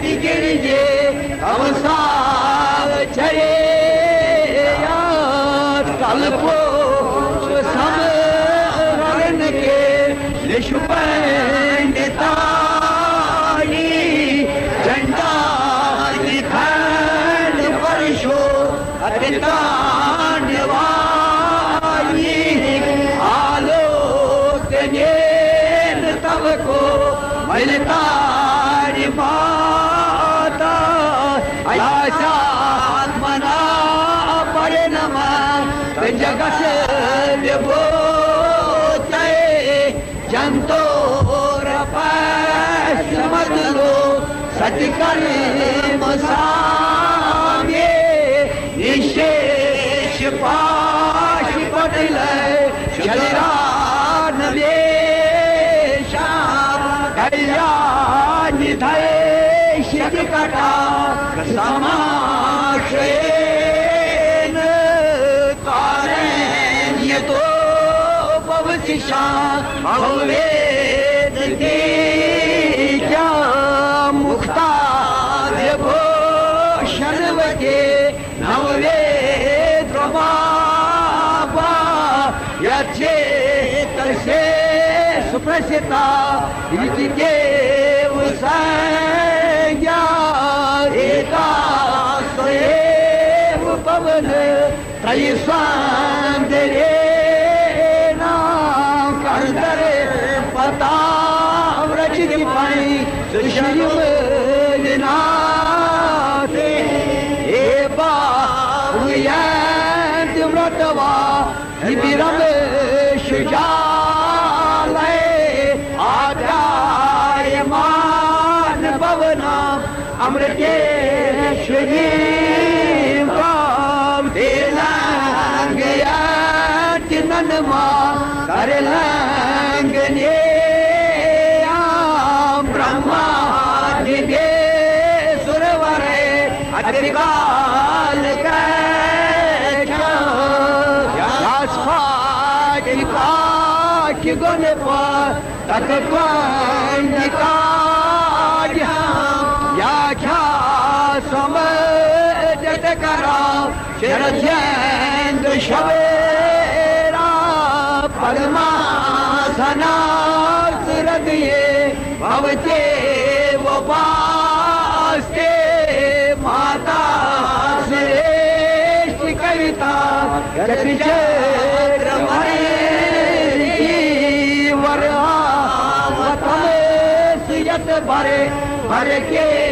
गिरिजे अवसाव चरे कल्पो समरण के लिशु पंडितानी झंडा दिखंड वर्षो अतितान्यवानी आलोक नेर तब को मलतारी माता आशात्मना परिणमा जगत विभूते जंतोरपश्मदलो सत्कर्म साम्ये निशेष पाशि पटल शरीरान वेशा कल्याणि धैष्यति कटा समाश्रयेन कारेण्यतो भवशिषा भवेद क्या मुक्ता विभूषणवते नववेद प्रभावा यच्चेतसे सुप्रसिता इति देव संज्ञा एका स्वयं पवन त्रयसांदरेना कंदरे पता व्रजित पाई सुश्रीमनाथे हे बाहुयंत व्रतवा विरम शुजालय आध्यायमान भवना अमृते श्री ननमा कर लंगने ब्रह्मा दिव्य सुरवरे अतिकाल काश गुण पर तक या ख्या समझ करा शरद शवेरा परमासना हृदये भवते वपास्ते माता श्रेष्ठ कविता वरावतम सुयत भरे भर के